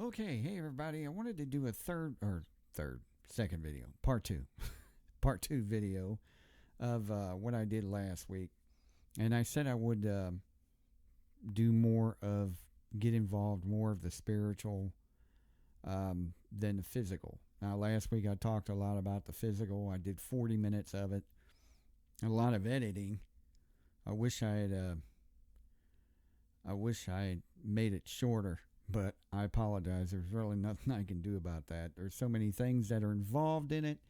Okay, hey everybody. I wanted to do a second video, part two, part two video of what I did last week. And I said I would do more of, get involved more of the spiritual than the physical. Now, last week I talked a lot about the physical. I did 40 minutes of it, a lot of editing. I wish I had made it shorter. But I apologize. There's really nothing I can do about that. There's so many things that are involved in it.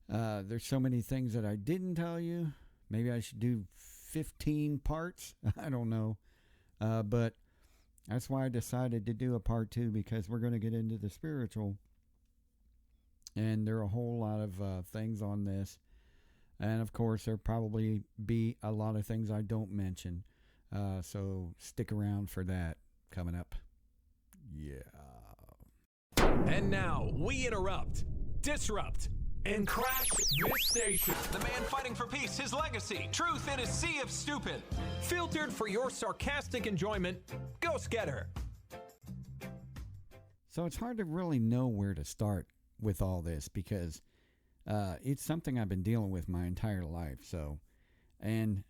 There's so many things that I didn't tell you. Maybe I should do 15 parts. I don't know. But that's why I decided to do a part two, because we're going to get into the spiritual. And there are a whole lot of things on this. And, of course, there'll probably be a lot of things I don't mention. So stick around for that coming up. Yeah. And now we interrupt, disrupt, and crash this station. The man fighting for peace, his legacy, truth in a sea of stupid. Filtered for your sarcastic enjoyment, Ghost Getter. So it's hard to really know where to start with all this, because it's something I've been dealing with my entire life. So, and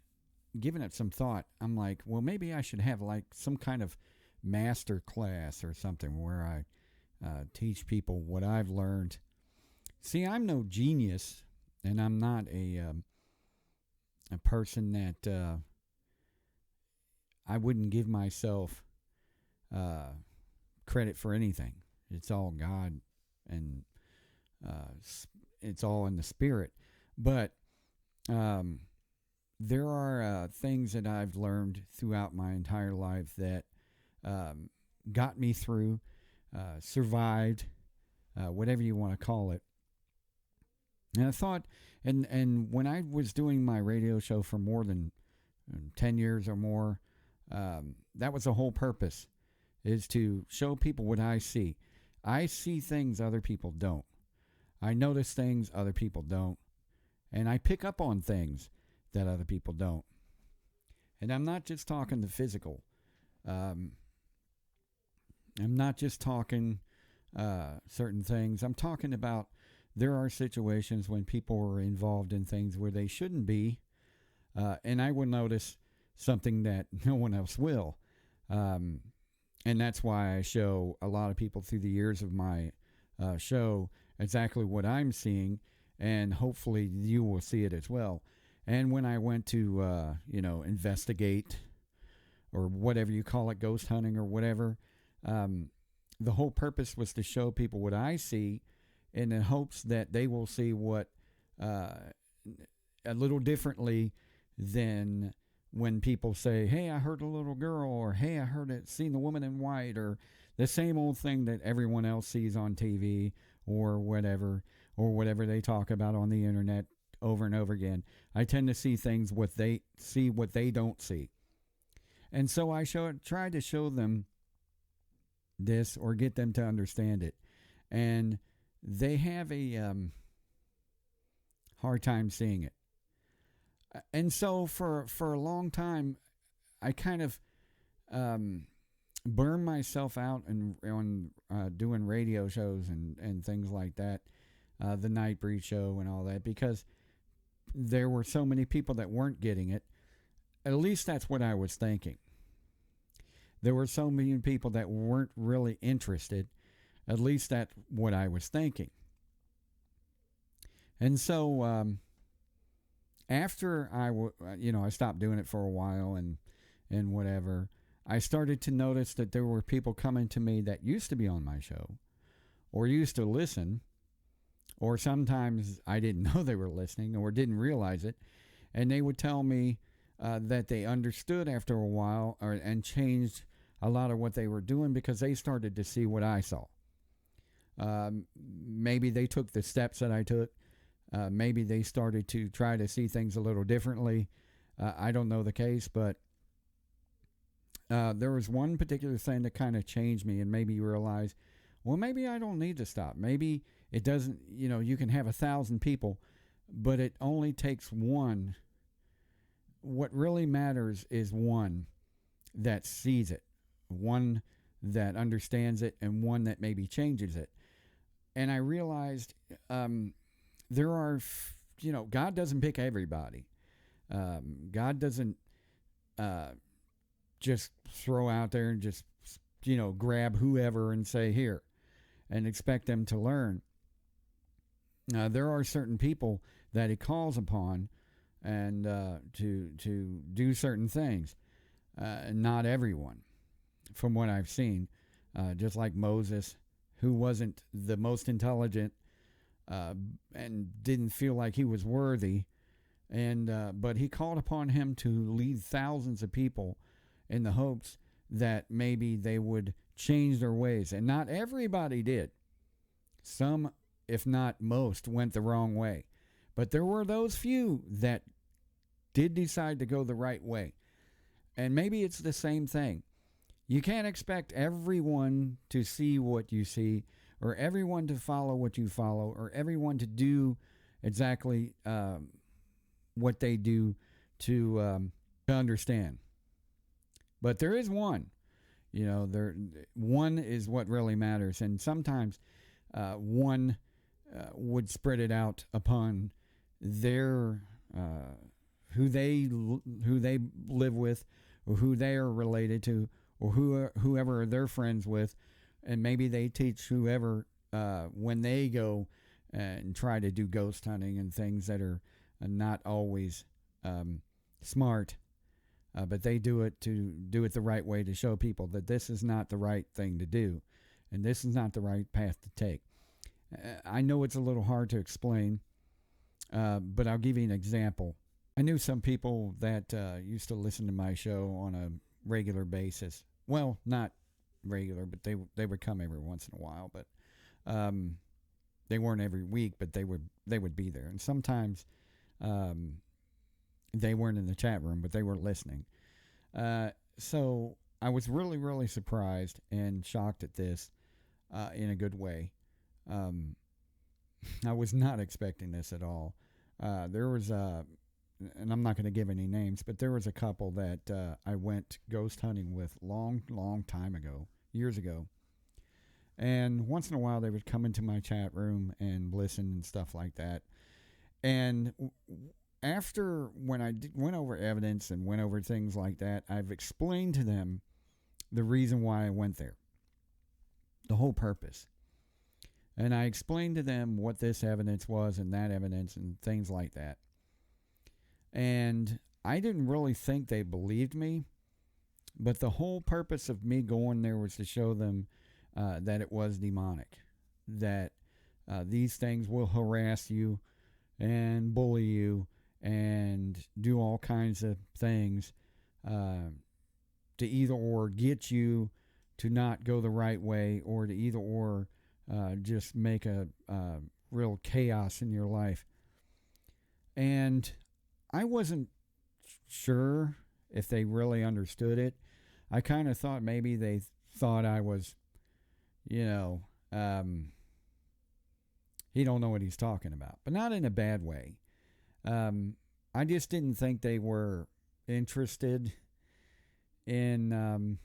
giving it some thought, I'm like, well, maybe I should have like some kind of master class or something where I teach people what I've learned. See, I'm no genius, and I'm not a person that I wouldn't give myself credit for anything. It's all God, and it's all in the spirit. But there are things that I've learned throughout my entire life that got me through, survived, whatever you want to call it. And I thought, and when I was doing my radio show for more than 10 years or more, that was the whole purpose, is to show people what I see. I see things other people don't. I notice things other people don't. And I pick up on things that other people don't. And I'm not just talking the physical. I'm not just talking certain things. I'm talking about, there are situations when people are involved in things where they shouldn't be, and I will notice something that no one else will. And that's why I show a lot of people through the years of my show exactly what I'm seeing, and hopefully you will see it as well. And when I went to, investigate, or whatever you call it, ghost hunting or whatever, the whole purpose was to show people what I see, in the hopes that they will see what a little differently than when people say, hey, I heard a little girl, or hey, I seen the woman in white, or the same old thing that everyone else sees on TV or whatever they talk about on the internet over and over again. I tend to see things what they don't see. And so I tried to show them this, or get them to understand it. And they have a hard time seeing it. And so for a long time, I kind of burned myself out on doing radio shows and things like that, the Night Breed show and all that, because there were so many people that weren't getting it. At least that's what I was thinking. There were so many people that weren't really interested. At least that's what I was thinking. And so after I stopped doing it for a while and whatever, I started to notice that there were people coming to me that used to be on my show, or used to listen, or sometimes I didn't know they were listening or didn't realize it, and they would tell me that they understood after a while, and changed a lot of what they were doing, because they started to see what I saw. Maybe they took the steps that I took. Maybe they started to try to see things a little differently. I don't know the case, but there was one particular thing that kind of changed me and made me realize, well, maybe I don't need to stop. Maybe it doesn't, you can have 1,000 people, but it only takes one. What really matters is one that sees it, one that understands it and one that maybe changes it. And I realized there are, God doesn't pick everybody. God doesn't just throw out there and just, grab whoever and say, here, and expect them to learn. There are certain people that he calls upon and to do certain things. Not everyone, from what I've seen. Just like Moses, who wasn't the most intelligent and didn't feel like he was worthy, but he called upon him to lead thousands of people in the hopes that maybe they would change their ways. And not everybody did. Some, if not most, went the wrong way. But there were those few that did decide to go the right way. And maybe it's the same thing. You can't expect everyone to see what you see, or everyone to follow what you follow, or everyone to do exactly what they do to understand. But there is one. One is what really matters. And sometimes one would spread it out upon their who they live with, or who they are related to, or whoever they're friends with, and maybe they teach whoever when they go and try to do ghost hunting and things that are not always smart, but they do it the right way, to show people that this is not the right thing to do, and this is not the right path to take. I know it's a little hard to explain, but I'll give you an example. I knew some people that used to listen to my show on a regular basis. Well, not regular, but they would come every once in a while. But they weren't every week, but they would be there. And sometimes they weren't in the chat room, but they were listening. So I was really, really surprised and shocked at this in a good way. I was not expecting this at all. There was and I'm not going to give any names, but there was a couple that I went ghost hunting with long time ago, years ago. And once in a while they would come into my chat room and listen and stuff like that. And after, when I went over evidence and went over things like that, I've explained to them the reason why I went there, the whole purpose. And I explained to them what this evidence was and that evidence and things like that. And I didn't really think they believed me, but the whole purpose of me going there was to show them that it was demonic, that these things will harass you and bully you and do all kinds of things to either or get you to not go the right way, or to either or just make a real chaos in your life. And I wasn't sure if they really understood it. I kind of thought maybe they thought I was, he don't know what he's talking about, but not in a bad way. I just didn't think they were interested in,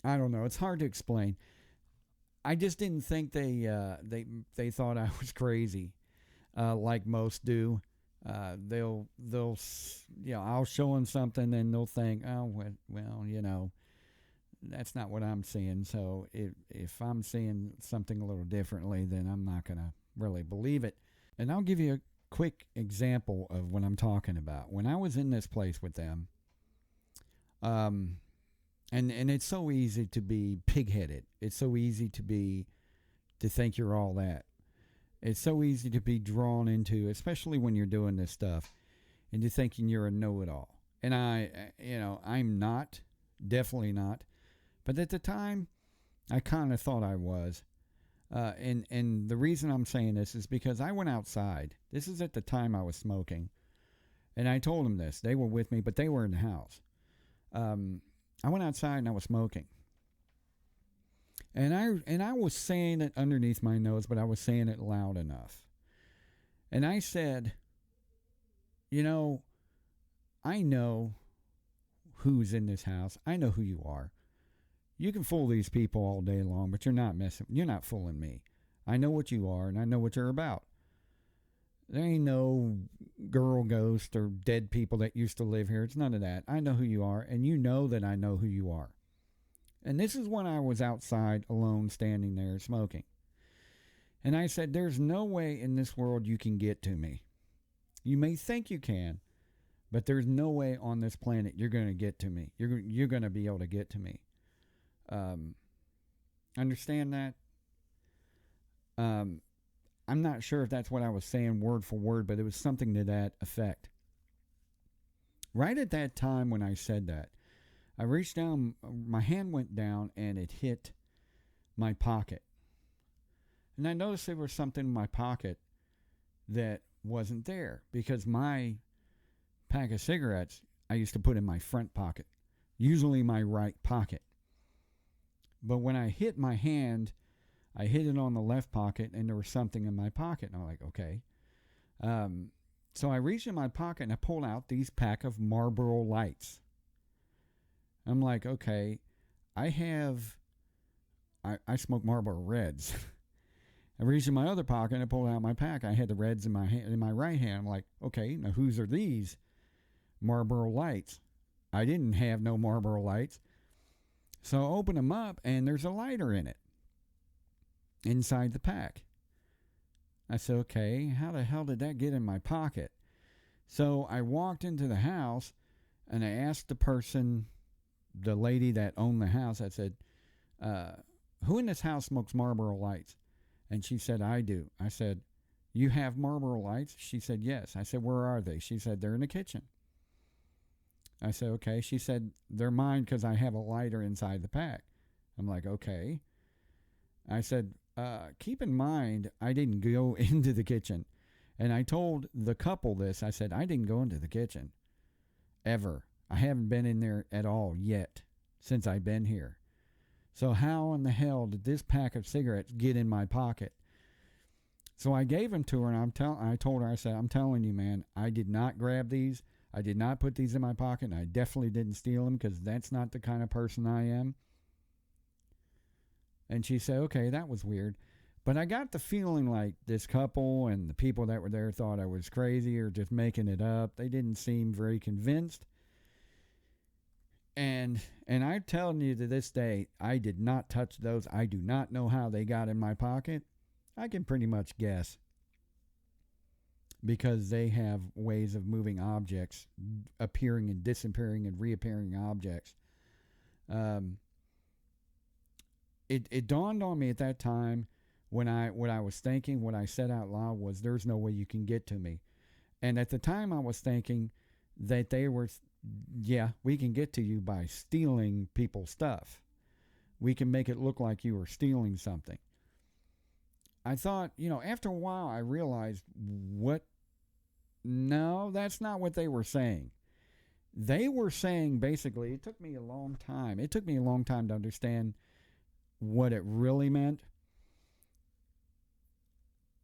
I don't know. It's hard to explain. I just didn't think they thought I was crazy, like most do. They'll I'll show them something and they'll think, oh well, that's not what I'm seeing. So if I'm seeing something a little differently, then I'm not gonna really believe it. And I'll give you a quick example of what I'm talking about. When I was in this place with them, and it's so easy to be pig-headed. It's so easy to think you're all that. It's so easy to be drawn into, especially when you're doing this stuff, into thinking you're a know-it-all. And I'm not, definitely not. But at the time, I kind of thought I was. And the reason I'm saying this is because I went outside. This is at the time I was smoking. And I told them this. They were with me, but they were in the house. I went outside and I was smoking. And I was saying it underneath my nose, but I was saying it loud enough. And I said, I know who's in this house. I know who you are. You can fool these people all day long, but you're not fooling me. I know what you are, and I know what you're about. There ain't no girl ghost or dead people that used to live here. It's none of that. I know who you are, and you know that I know who you are. And this is when I was outside alone, standing there smoking. And I said, there's no way in this world you can get to me. You may think you can, but there's no way on this planet you're going to get to me. You're going to be able to get to me. Understand that? I'm not sure if that's what I was saying word for word, but it was something to that effect. Right at that time when I said that, I reached down, my hand went down, and it hit my pocket. And I noticed there was something in my pocket that wasn't there, because my pack of cigarettes I used to put in my front pocket, usually my right pocket. But when I hit my hand, I hit it on the left pocket, and there was something in my pocket. And I'm like, okay. So I reached in my pocket, and I pulled out these pack of Marlboro Lights. I'm like, okay, I smoke Marlboro Reds. I reached in my other pocket, and I pulled out my pack. I had the Reds in my right hand. I'm like, okay, now whose are these? Marlboro Lights. I didn't have no Marlboro Lights. So I open them up, and there's a lighter in it, inside the pack. I said, okay, how the hell did that get in my pocket? So I walked into the house, and I asked the lady that owned the house, I said, who in this house smokes Marlboro Lights? And she said, I do. I said, you have Marlboro Lights? She said, yes. I said, where are they? She said, they're in the kitchen. I said, okay. She said, they're mine because I have a lighter inside the pack. I'm like, okay. I said, keep in mind, I didn't go into the kitchen. And I told the couple this. I said, I didn't go into the kitchen. Ever. I haven't been in there at all yet since I've been here. So how in the hell did this pack of cigarettes get in my pocket? So I gave them to her, and I told her, I said, I'm telling you, man, I did not grab these. I did not put these in my pocket, and I definitely didn't steal them, because that's not the kind of person I am. And she said, okay, that was weird. But I got the feeling like this couple and the people that were there thought I was crazy or just making it up. They didn't seem very convinced. And I'm telling you, to this day, I did not touch those. I do not know how they got in my pocket. I can pretty much guess, because they have ways of moving objects, appearing and disappearing and reappearing objects. It dawned on me at that time, what I was thinking, what I said out loud was, there's no way you can get to me. And at the time I was thinking that they were, yeah, we can get to you by stealing people's stuff. We can make it look like you were stealing something. I thought, after a while I realized no, that's not what they were saying. They were saying, basically, it took me a long time to understand what it really meant.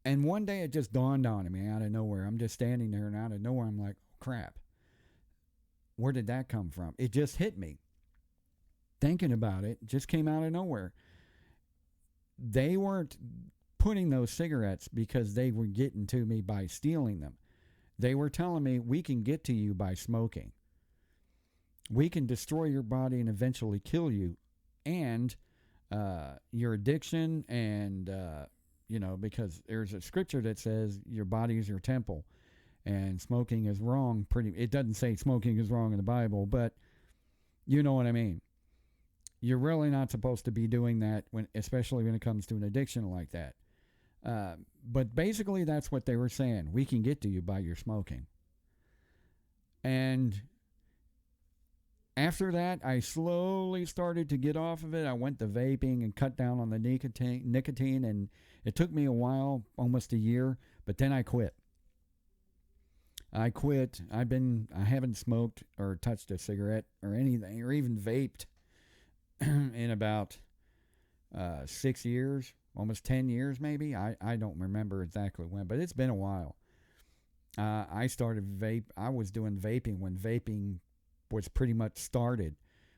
And one day it just dawned on me out of nowhere. I'm just standing there, and out of nowhere I'm like, oh, crap. Where did that come from? It just hit me. Thinking about it, just came out of nowhere. They weren't putting those cigarettes because they were getting to me by stealing them. They were telling me, we can get to you by smoking. We can destroy your body and eventually kill you. And your addiction, and because there's a scripture that says your body is your temple, and smoking is wrong. It doesn't say smoking is wrong in the Bible, but you know what I mean. You're really not supposed to be doing that, especially when it comes to an addiction like that. But basically that's what they were saying. We can get to you by your smoking. And after that, I slowly started to get off of it. I went to vaping and cut down on the nicotine, and it took me a while, almost a year, but then I quit. I haven't smoked or touched a cigarette or anything, or even vaped in about 6 years, almost 10 years maybe. I don't remember exactly when, but it's been a while. I was doing vaping when vaping was pretty much started,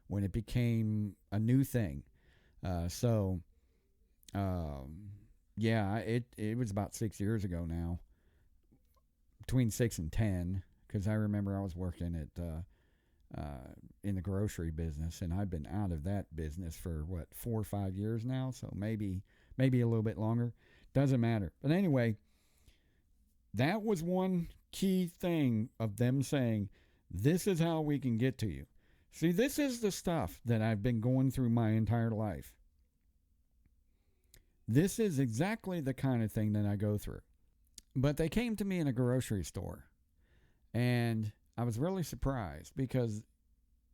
when it became a new thing. Yeah, it was about 6 years ago now, between 6 and 10, because I remember I was working at in the grocery business, and I've been out of that business for 4 or 5 years now, so maybe a little bit longer. Doesn't matter. But anyway, that was one key thing of them saying, this is how we can get to you. See, this is the stuff that I've been going through my entire life. This is exactly the kind of thing that I go through. But they came to me in a grocery store, and I was really surprised because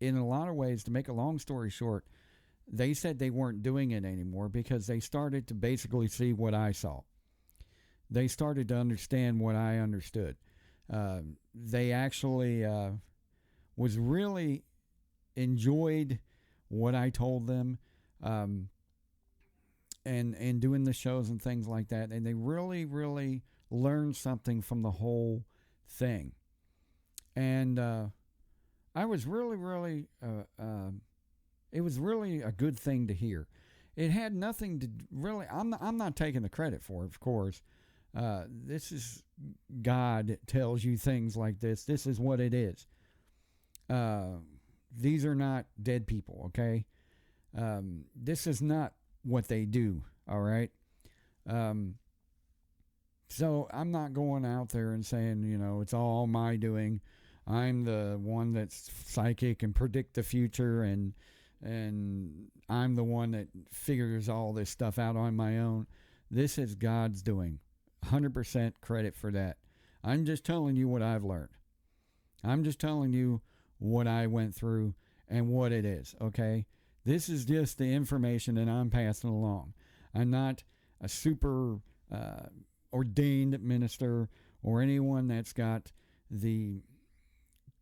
in a lot of ways, to make a long story short, they said they weren't doing it anymore because they started to basically see what I saw. They started to understand what I understood. They actually was really enjoyed what I told them, and doing the shows and things like that. And they really, really learned something from the whole thing. And I was really, really, it was really a good thing to hear. It had nothing to really, I'm not taking the credit for it, of course. This is, God tells you things like this. This is what it is. These are not dead people, okay? This is not what they do, all right? So I'm not going out there and saying, it's all my doing. I'm the one that's psychic and predict the future, and I'm the one that figures all this stuff out on my own. This is God's doing. 100% credit for that. I'm just telling you what I've learned. I'm just telling you what I went through and what it is, okay? This is just the information that I'm passing along. I'm not a super ordained minister or anyone that's got the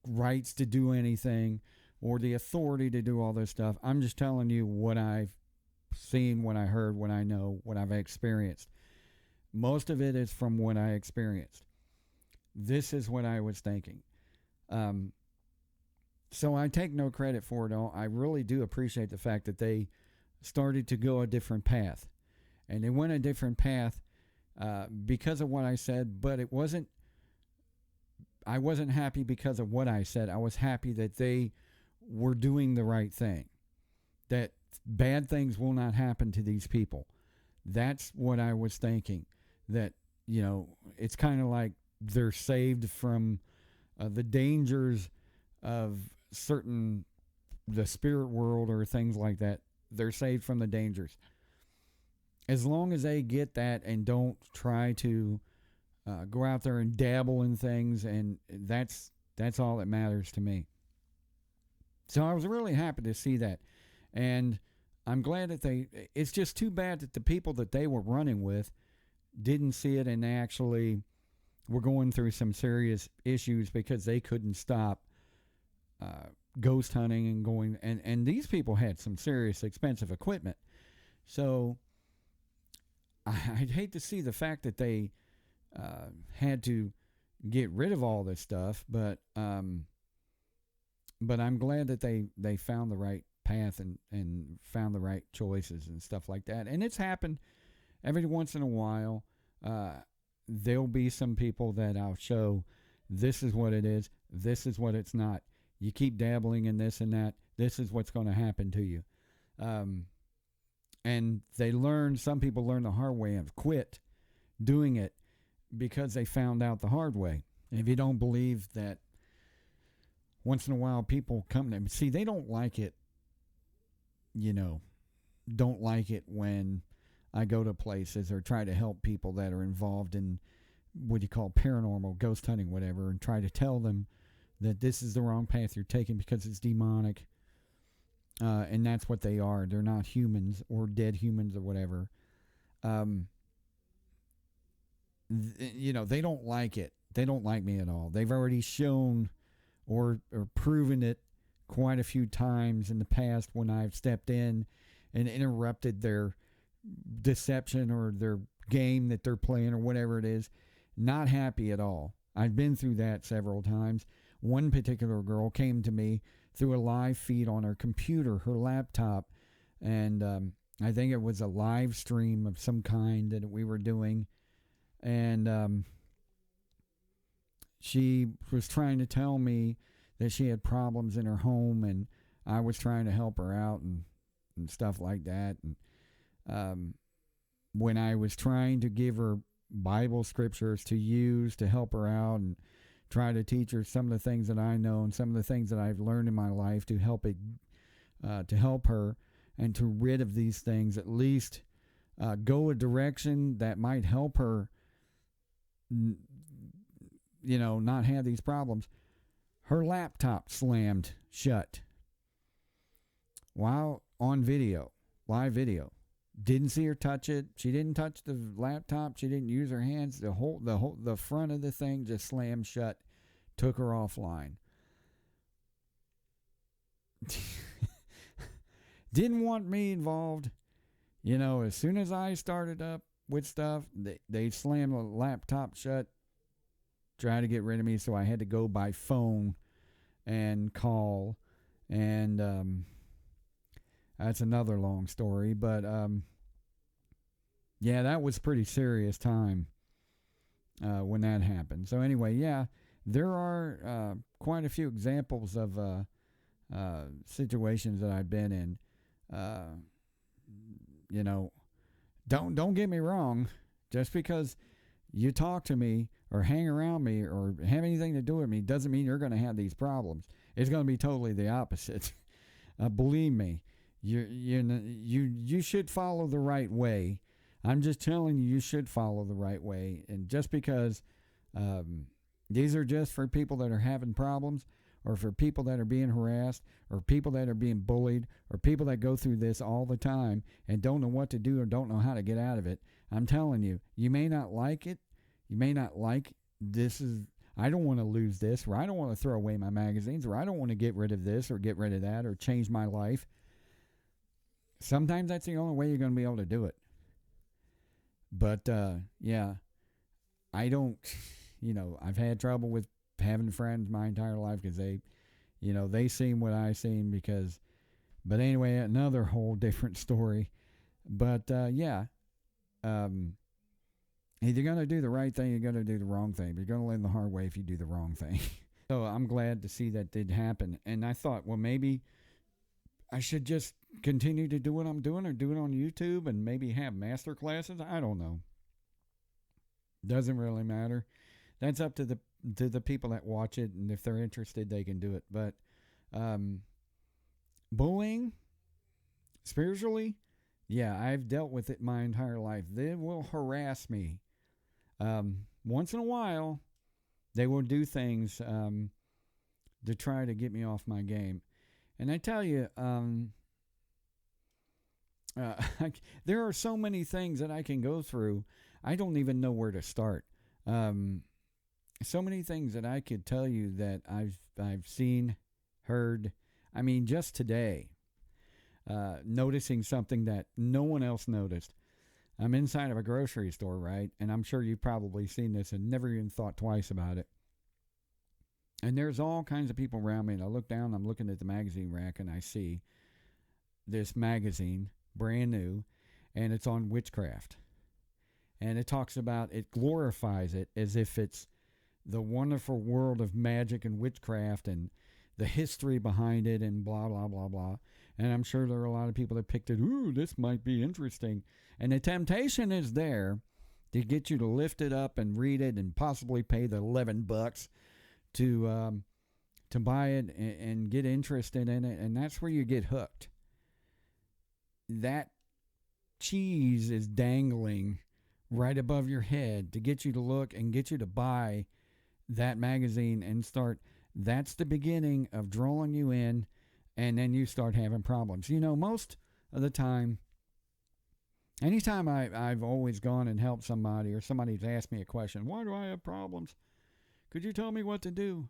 rights to do anything or the authority to do all this stuff. I'm just telling you what I've seen, what I heard, what I know, what I've experienced. Most of it is from what I experienced. This is what I was thinking. So I take no credit for it all. I really do appreciate the fact that they started to go a different path. And they went a different path because of what I said, but I wasn't happy because of what I said. I was happy that they were doing the right thing, that bad things will not happen to these people. That's what I was thinking, that, it's kind of like they're saved from the dangers of the spirit world or things like that. They're saved from the dangers. As long as they get that and don't try to go out there and dabble in things, and that's all that matters to me. So I was really happy to see that. And I'm glad that it's just too bad that the people that they were running with didn't see it, and they actually were going through some serious issues because they couldn't stop ghost hunting and going, and these people had some serious expensive equipment. So I'd hate to see the fact that they had to get rid of all this stuff, but I'm glad that they found the right path and found the right choices and stuff like that. And it's happened every once in a while. There'll be some people that I'll show, this is what it is, this is what it's not. You keep dabbling in this and that, this is what's going to happen to you. And some people learn the hard way and have quit doing it because they found out the hard way. And if you don't believe that, once in a while people come to me, see, they don't like it, don't like it when I go to places or try to help people that are involved in what you call paranormal, ghost hunting, whatever, and try to tell them that this is the wrong path you're taking because it's demonic. And that's what they are. They're not humans or dead humans or whatever. They don't like it. They don't like me at all. They've already shown or proven it quite a few times in the past when I've stepped in and interrupted their deception or their game that they're playing or whatever it is. Not happy at all. I've been through that several times. One particular girl came to me through a live feed on her computer, her laptop, and I think it was a live stream of some kind that we were doing, and she was trying to tell me that she had problems in her home, and I was trying to help her out and stuff like that. And when I was trying to give her Bible scriptures to use to help her out and try to teach her some of the things that I know and some of the things that I've learned in my life to help her and to rid of these things, at least go a direction that might help her, not have these problems. Her laptop slammed shut while on video, live video. Didn't see her touch it. She didn't touch the laptop. She didn't use her hands. The front of the thing just slammed shut. Took her offline. Didn't want me involved. As soon as I started up with stuff, they slammed the laptop shut. Tried to get rid of me, so I had to go by phone and call. And that's another long story. But yeah, that was pretty serious time when that happened. So anyway, yeah, there are quite a few examples of situations that I've been in. Don't get me wrong. Just because you talk to me or hang around me or have anything to do with me doesn't mean you're going to have these problems. It's going to be totally the opposite. Believe me, you should follow the right way. I'm just telling you, you should follow the right way. And just because these are just for people that are having problems, or for people that are being harassed, or people that are being bullied, or people that go through this all the time and don't know what to do or don't know how to get out of it, I'm telling you, you may not like it. You may not like this. I don't want to lose this, or I don't want to throw away my magazines, or I don't want to get rid of this or get rid of that or change my life. Sometimes that's the only way you're going to be able to do it. But, yeah, I don't, I've had trouble with having friends my entire life because they seen what I seen but anyway, another whole different story. But, yeah, if you're going to do the right thing, you're going to do the wrong thing. But you're going to learn the hard way if you do the wrong thing. So I'm glad to see that did happen. And I thought, well, maybe I should just continue to do what I'm doing or do it on YouTube and maybe have master classes. I don't know. Doesn't really matter. That's up to the people that watch it, and if they're interested, they can do it. But bullying, spiritually, yeah, I've dealt with it my entire life. They will harass me. Once in a while, they will do things to try to get me off my game. And I tell you, there are so many things that I can go through. I don't even know where to start. So many things that I could tell you that I've seen, heard. I mean, just today, noticing something that no one else noticed. I'm inside of a grocery store, right? And I'm sure you've probably seen this and never even thought twice about it. And there's all kinds of people around me, and I look down, I'm looking at the magazine rack, and I see this magazine, brand new, and it's on witchcraft. And it talks about, it glorifies it as if it's the wonderful world of magic and witchcraft and the history behind it and blah, blah, blah, blah. And I'm sure there are a lot of people that picked it, ooh, this might be interesting. And the temptation is there to get you to lift it up and read it and possibly pay the $11 to buy it and get interested in it. And that's where you get hooked. That cheese is dangling right above your head to get you to look and get you to buy that magazine and start. That's the beginning of drawing you in, and then you start having problems. Most of the time, anytime I've always gone and helped somebody, or somebody's asked me a question, why do I have problems? Could you tell me what to do?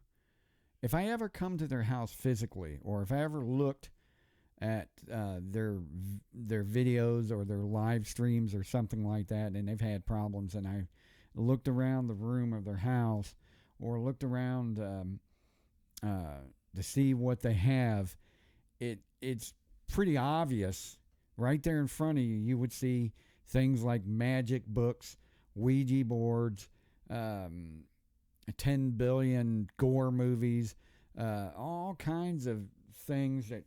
If I ever come to their house physically, or if I ever looked at their videos or their live streams or something like that, and they've had problems, and I looked around the room of their house, or looked around to see what they have, it's pretty obvious right there in front of you. You would see things like magic books, Ouija boards, 10 billion gore movies, all kinds of things that,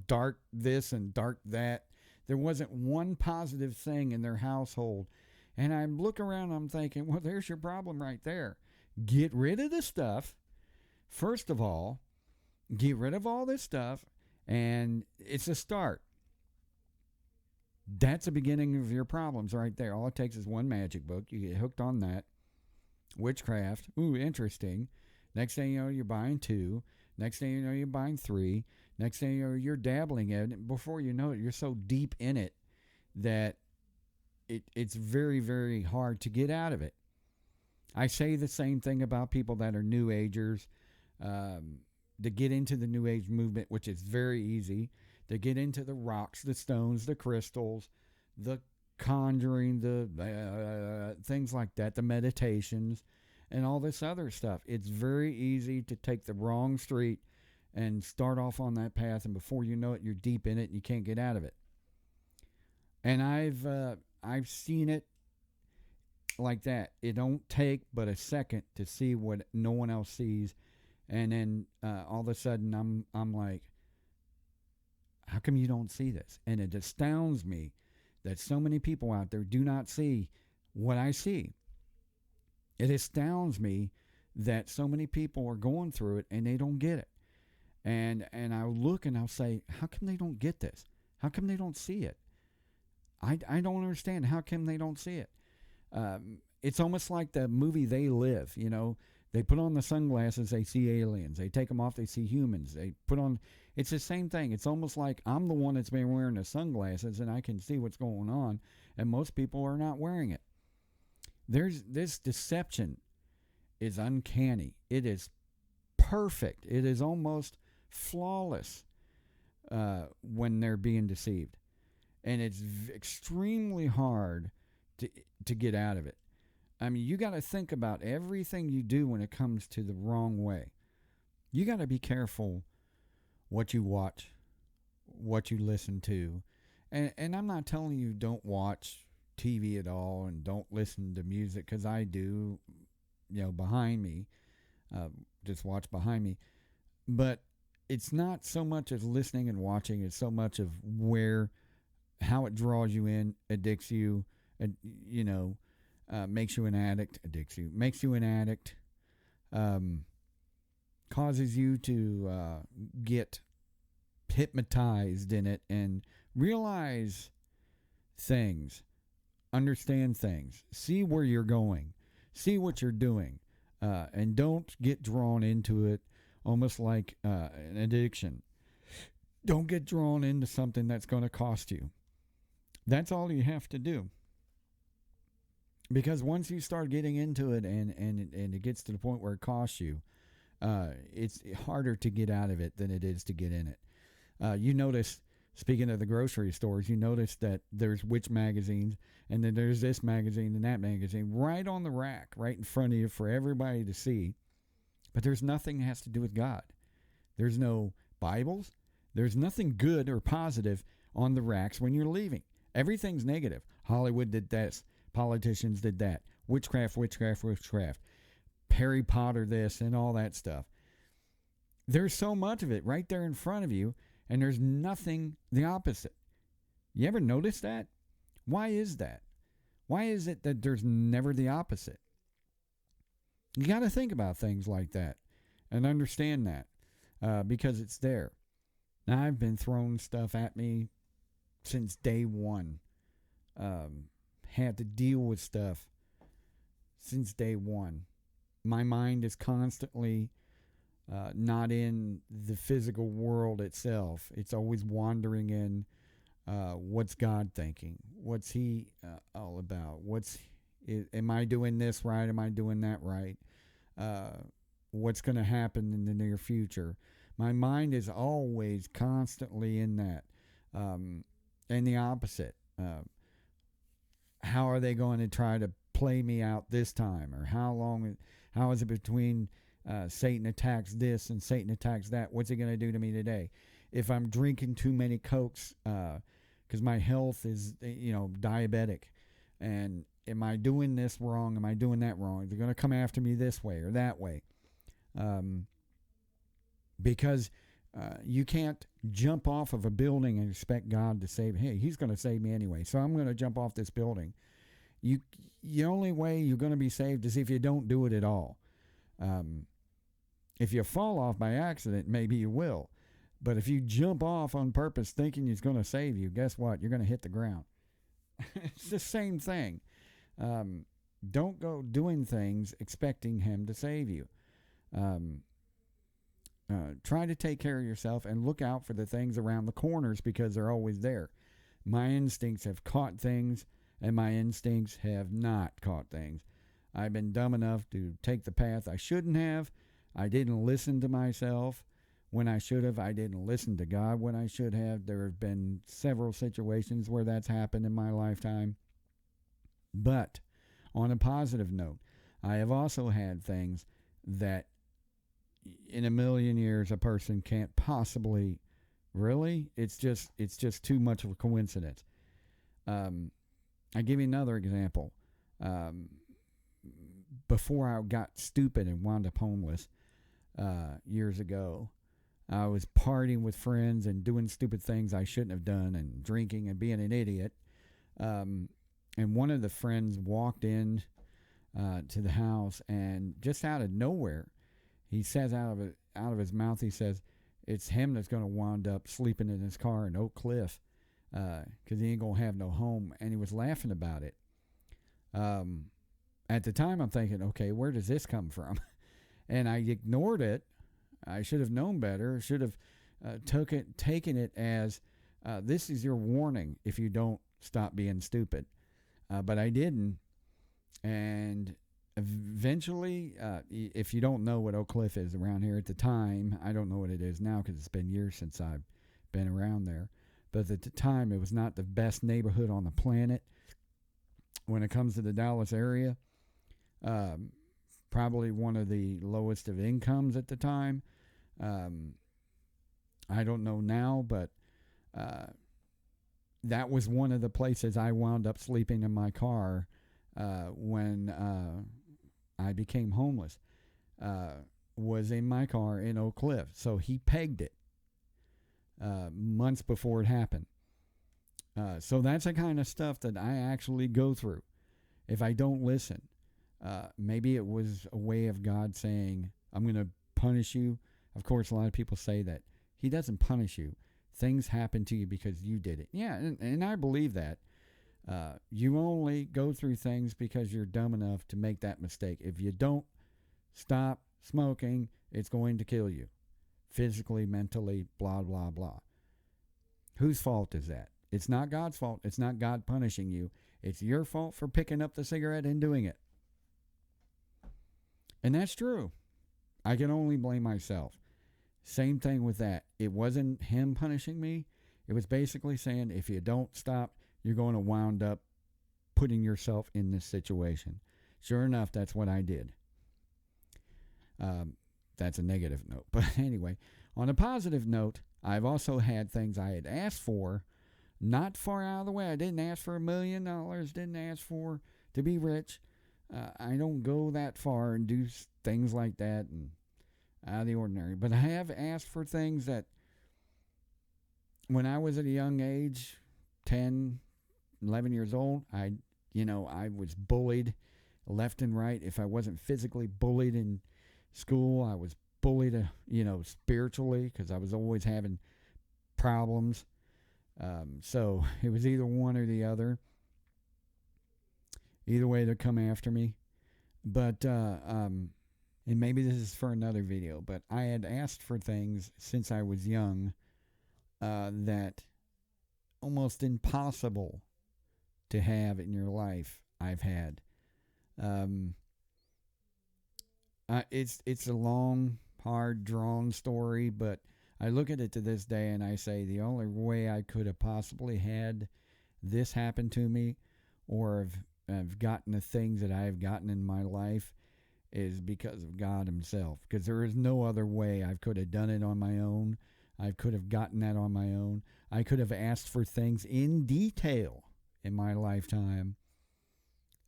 dark this and dark that. There wasn't one positive thing in their household. And I look around, I'm thinking, well, there's your problem right there. Get rid of the stuff. First of all, get rid of all this stuff, and it's a start. That's the beginning of your problems right there. All it takes is one magic book. You get hooked on that. Witchcraft. Ooh, interesting. Next thing you know, you're buying 2. Next thing you know, you're buying 3. Next thing you know, you're dabbling in it. Before you know it, you're so deep in it that it's very, very hard to get out of it. I say the same thing about people that are New Agers. To get into the New Age movement, which is very easy. To get into the rocks, the stones, the crystals, the conjuring, the things like that, the meditations, and all this other stuff. It's very easy to take the wrong street and start off on that path, and before you know it, you're deep in it and you can't get out of it. And I've seen it like that. It don't take but a second to see what no one else sees, and then all of a sudden I'm like, how come you don't see this? And it astounds me that so many people out there do not see what I see. It astounds me that so many people are going through it and they don't get it. And I'll look and I'll say, how come they don't get this? How come they don't see it? I don't understand. How come they don't see it? It's almost like the movie They Live. They put on the sunglasses, they see aliens. They take them off, they see humans. They put on, it's the same thing. It's almost like I'm the one that's been wearing the sunglasses and I can see what's going on, and most people are not wearing it. This deception is uncanny. It is perfect. It is almost flawless when they're being deceived. And it's extremely hard to get out of it. I mean, you got to think about everything you do when it comes to the wrong way. You got to be careful what you watch, what you listen to. And I'm not telling you don't watch TV at all and don't listen to music, because I do, behind me. Just watch behind me. But it's not so much as listening and watching. It's so much of how it draws you in, addicts you, makes you an addict, makes you an addict, causes you to get hypnotized in it and realize things, understand things, see where you're going, see what you're doing, and don't get drawn into it almost like an addiction. Don't get drawn into something that's going to cost you. That's all you have to do. Because once you start getting into it and it gets to the point where it costs you, it's harder to get out of it than it is to get in it. You notice, speaking of the grocery stores, you notice that there's witch magazines, and then there's this magazine and that magazine right on the rack, right in front of you for everybody to see. But there's nothing that has to do with God. There's no Bibles. There's nothing good or positive on the racks when you're leaving. Everything's negative. Hollywood did this. Politicians did that. Witchcraft. Harry Potter this and all that stuff. There's so much of it right there in front of you, and there's nothing the opposite. You ever notice that? Why is that? Why is it that there's never the opposite? You got to think about things like that and understand that because it's there. Now, I've been throwing stuff at me since day one. Had to deal with stuff since day one. My mind is constantly not in the physical world itself. It's always wandering in what's God thinking? What's He all about? Am I doing this right? Am I doing that right? What's going to happen in the near future? My mind is always constantly in that. And the opposite. How are they going to try to play me out this time? Or how is it between Satan attacks this and Satan attacks that. What's he going to do to me today? If I'm drinking too many Cokes, because my health is, diabetic, and am I doing this wrong? Am I doing that wrong? They're going to come after me this way or that way. Because you can't jump off of a building and expect God to save. Hey, he's going to save me anyway, so I'm going to jump off this building. The only way you're going to be saved is if you don't do it at all. If you fall off by accident, maybe you will. But if you jump off on purpose thinking he's going to save you, guess what? You're going to hit the ground. It's the same thing. Don't go doing things expecting him to save you. Try to take care of yourself and look out for the things around the corners because they're always there. My instincts have caught things, and my instincts have not caught things. I've been dumb enough to take the path I shouldn't have. I didn't listen to myself when I should have. I didn't listen to God when I should have. There have been several situations where that's happened in my lifetime. But on a positive note, I have also had things that in a million years a person can't possibly really. It's just too much of a coincidence. I give you another example. Before I got stupid and wound up homeless years ago, I was partying with friends and doing stupid things I shouldn't have done and drinking and being an idiot. And one of the friends walked in to the house, and just out of nowhere, he says out of his mouth, he says, it's him that's going to wind up sleeping in his car in Oak Cliff because he ain't going to have no home. And he was laughing about it. At the time, I'm thinking, okay, where does this come from? And I ignored it. I should have known better. I should have taken it as this is your warning if you don't stop being stupid. But I didn't. And eventually, if you don't know what Oak Cliff is around here at the time, I don't know what it is now because it's been years since I've been around there. But at the time, it was not the best neighborhood on the planet when it comes to the Dallas area. Probably one of the lowest of incomes at the time. I don't know now, but that was one of the places I wound up sleeping in my car when I became homeless. Was in my car in Oak Cliff. So he pegged it months before it happened. So that's the kind of stuff that I actually go through if I don't listen. Maybe it was a way of God saying, I'm going to punish you. Of course, a lot of people say that. He doesn't punish you. Things happen to you because you did it. Yeah, and I believe that. You only go through things because you're dumb enough to make that mistake. If you don't stop smoking, it's going to kill you. Physically, mentally, blah, blah, blah. Whose fault is that? It's not God's fault. It's not God punishing you. It's your fault for picking up the cigarette and doing it. And that's true. I can only blame myself. Same thing with that. It wasn't him punishing me. It was basically saying, if you don't stop, you're going to wind up putting yourself in this situation. Sure enough, that's what I did. That's a negative note. But anyway, on a positive note, I've also had things I had asked for not far out of the way. I didn't ask for $1 million. Didn't ask for to be rich. I don't go that far and do things like that and out of the ordinary. But I have asked for things that when I was at a young age, 10, 11 years old, I was bullied left and right. If I wasn't physically bullied in school, I was bullied, spiritually because I was always having problems. So it was either one or the other. Either way, they'll come after me. But, and maybe this is for another video, but I had asked for things since I was young that almost impossible to have in your life I've had. It's a long, hard, drawn story, but I look at it to this day and I say the only way I could have possibly had this happen to me or have gotten the things that I have gotten in my life is because of God himself. Because there is no other way I could have done it on my own. I could have gotten that on my own. I could have asked for things in detail in my lifetime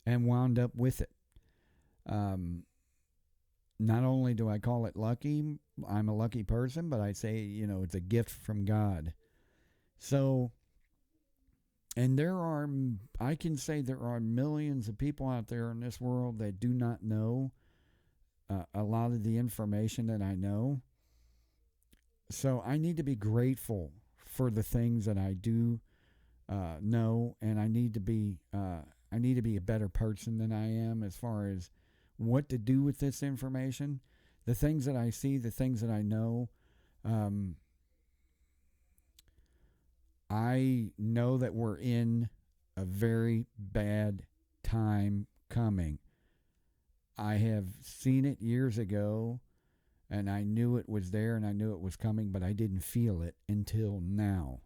and wound up with it. Not only do I call it lucky, I'm a lucky person, but I say, it's a gift from God. So, and I can say there are millions of people out there in this world that do not know a lot of the information that I know. So I need to be grateful for the things that I do know, and I need to be a better person than I am as far as what to do with this information, the things that I see, the things that I know. I know that we're in a very bad time coming. I have seen it years ago, and I knew it was there, and I knew it was coming, but I didn't feel it until now.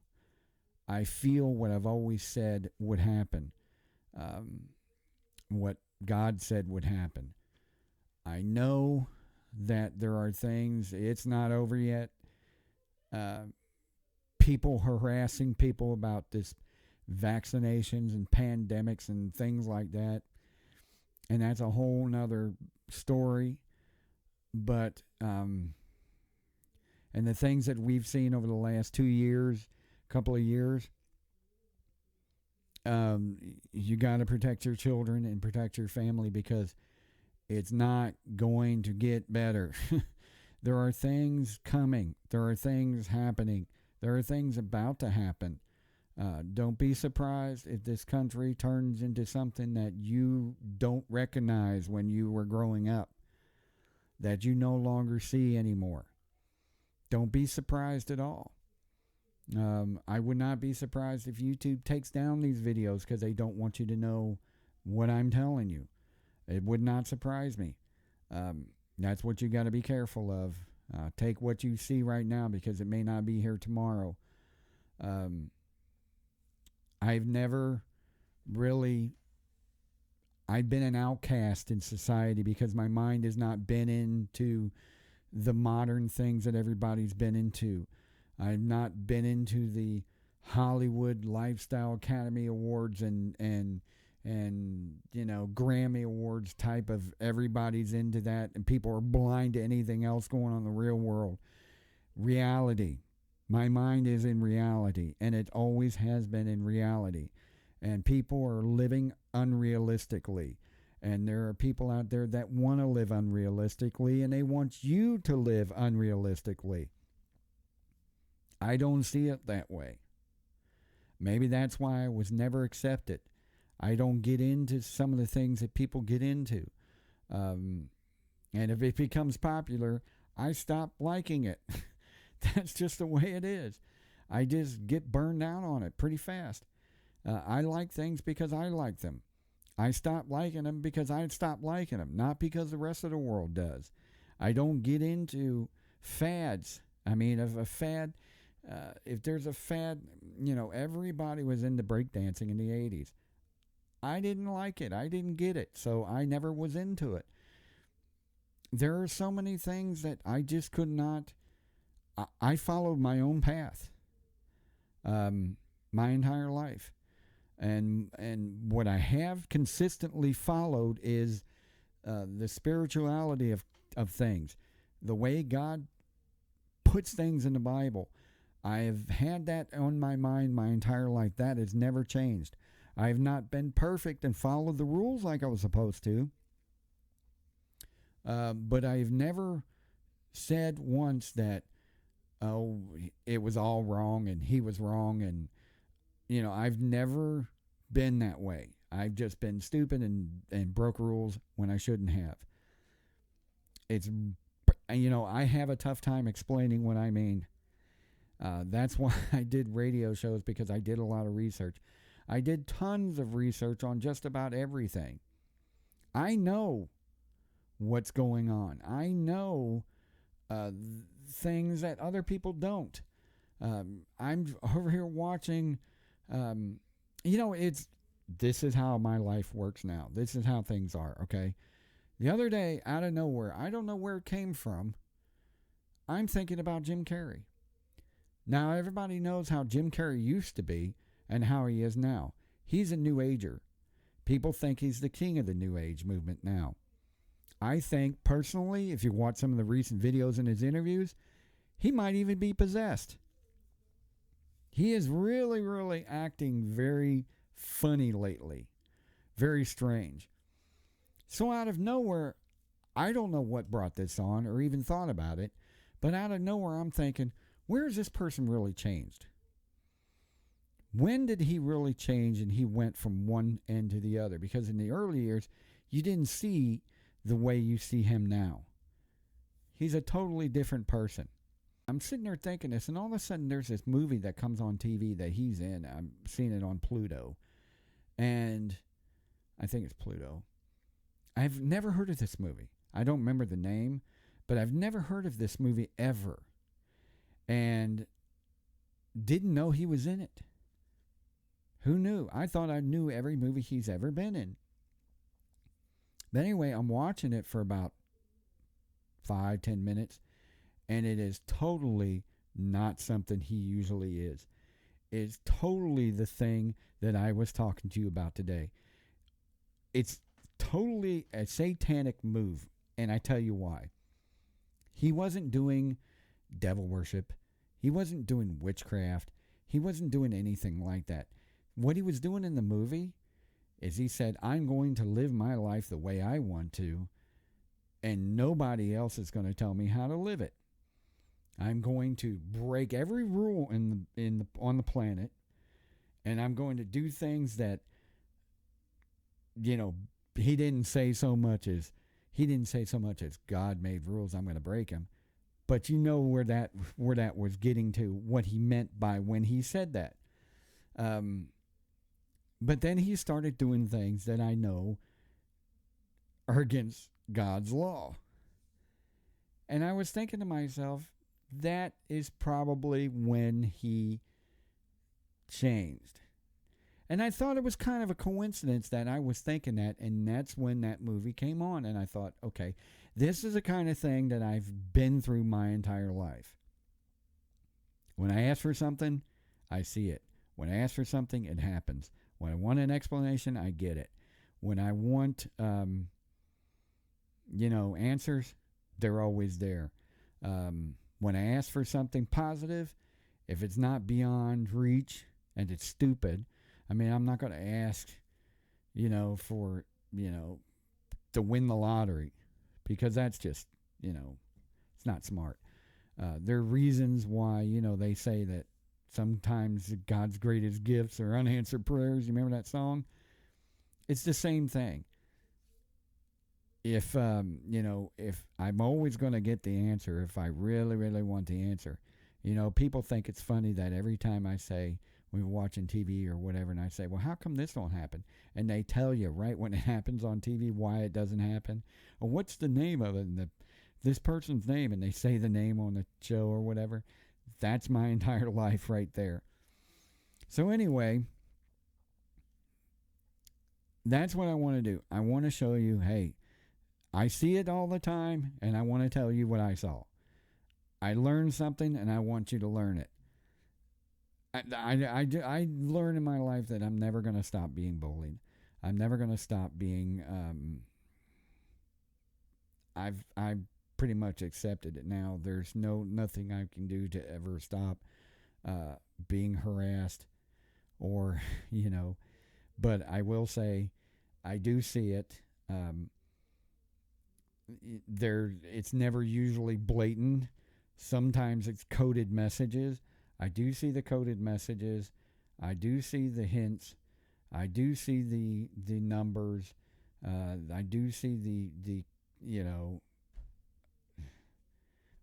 I feel what I've always said would happen, what God said would happen. I know that there are things, it's not over yet. People harassing people about this vaccinations and pandemics and things like that. And that's a whole nother story. But, and the things that we've seen over the last 2 years, couple of years, you got to protect your children and protect your family because it's not going to get better. There are things coming. There are things happening. There are things about to happen. Don't be surprised if this country turns into something that you don't recognize when you were growing up, that you no longer see anymore. Don't be surprised at all. I would not be surprised if YouTube takes down these videos because they don't want you to know what I'm telling you. It would not surprise me. That's what you got to be careful of. Take what you see right now because it may not be here tomorrow. I've never really... I've been an outcast in society because my mind has not been into the modern things that everybody's been into. I've not been into the Hollywood Lifestyle Academy Awards and Grammy Awards type of everybody's into that and people are blind to anything else going on in the real world. Reality. My mind is in reality, and it always has been in reality. And people are living unrealistically. And there are people out there that want to live unrealistically, and they want you to live unrealistically. I don't see it that way. Maybe that's why I was never accepted. I don't get into some of the things that people get into. And if it becomes popular, I stop liking it. That's just the way it is. I just get burned out on it pretty fast. I like things because I like them. I stop liking them because I stop liking them, not because the rest of the world does. I don't get into fads. I mean, if a fad, if there's a fad, everybody was into breakdancing in the 80s. I didn't like it. I didn't get it, so I never was into it. There are so many things that I just could not... I followed my own path my entire life. And what I have consistently followed is the spirituality of things. The way God puts things in the Bible. I have had that on my mind my entire life. That has never changed. I have not been perfect and followed the rules like I was supposed to. But I've never said once that, oh, it was all wrong and he was wrong. And, I've never been that way. I've just been stupid and broke rules when I shouldn't have. I have a tough time explaining what I mean. That's why I did radio shows, because I did a lot of research. I did tons of research on just about everything. I know what's going on. I know things that other people don't. I'm over here watching, this is how my life works now. This is how things are, okay? The other day, out of nowhere, I don't know where it came from, I'm thinking about Jim Carrey. Now, everybody knows how Jim Carrey used to be and how he is now. He's a New Ager. People think he's the king of the New Age movement now. I think, personally, if you watch some of the recent videos in his interviews, he might even be possessed. He is really, really acting very funny lately. Very strange. So out of nowhere, I don't know what brought this on or even thought about it, but out of nowhere I'm thinking, where has this person really changed? When did he really change and he went from one end to the other? Because in the early years, you didn't see the way you see him now. He's a totally different person. I'm sitting there thinking this, and all of a sudden there's this movie that comes on TV that he's in. I'm seeing it on Pluto. And I think it's Pluto. I've never heard of this movie. I don't remember the name, but I've never heard of this movie ever. And didn't know he was in it. Who knew? I thought I knew every movie he's ever been in. But anyway, I'm watching it for about 5-10 minutes, and it is totally not something he usually is. It's totally the thing that I was talking to you about today. It's totally a satanic move, and I tell you why. He wasn't doing devil worship. He wasn't doing witchcraft. He wasn't doing anything like that. What he was doing in the movie is he said, I'm going to live my life the way I want to, and nobody else is going to tell me how to live it. I'm going to break every rule on the planet, and I'm going to do things that, he didn't say so much as God made rules, I'm going to break them. But you know where that was getting to, what he meant by when he said that. But then he started doing things that I know are against God's law. And I was thinking to myself, that is probably when he changed. And I thought it was kind of a coincidence that I was thinking that, and that's when that movie came on. And I thought, okay, this is the kind of thing that I've been through my entire life. When I ask for something, I see it. When I ask for something, it happens. When I want an explanation, I get it. When I want, answers, they're always there. When I ask for something positive, if it's not beyond reach and it's stupid, I'm not going to ask, for, to win the lottery, because that's just, it's not smart. There are reasons why, they say that sometimes God's greatest gifts are unanswered prayers. You remember that song? It's the same thing. If I'm always going to get the answer, if I really, really want the answer, people think it's funny that every time I say, we're watching TV or whatever, and I say, well, how come this don't happen? And they tell you right when it happens on TV why it doesn't happen. Or what's the name of it? And this person's name, and they say the name on the show or whatever. That's my entire life right there. So anyway, that's what I want to do. I want to show you, hey, I see it all the time, and I want to tell you what I saw. I learned something, and I want you to learn it. I learned in my life that I'm never going to stop being bullied. I'm never going to stop being. I've pretty much accepted it now. There's nothing I can do to ever stop being harassed, or But I will say, I do see it. It's never usually blatant. Sometimes it's coded messages. I do see the coded messages. I do see the hints. I do see the numbers. I do see the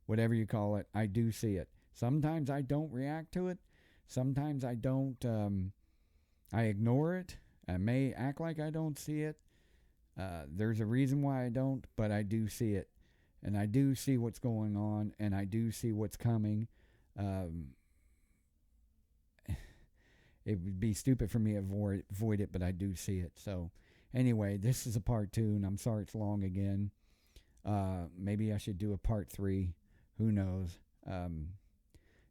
whatever you call it. I do see it. Sometimes I don't react to it. Sometimes I don't. I ignore it. I may act like I don't see it. There's a reason why I don't, but I do see it. And I do see what's going on, and I do see what's coming. It would be stupid for me to avoid it, but I do see it. So Anyway, this is a part 2, and I'm sorry it's long again. Maybe I should do a part 3. Who knows?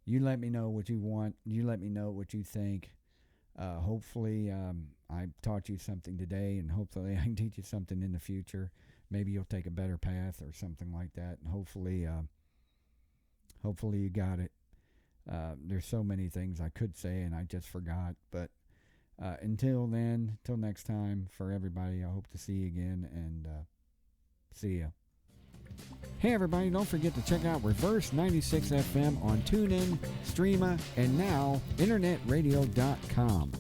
You let me know what you want. You let me know what you think. Hopefully, I taught you something today, and hopefully I can teach you something in the future. Maybe you'll take a better path or something like that. And hopefully you got it. There's so many things I could say, and I just forgot. But until then, till next time, for everybody, I hope to see you again, and see ya. Hey everybody, don't forget to check out Reverse 96 FM on TuneIn, Streama, and now internetradio.com.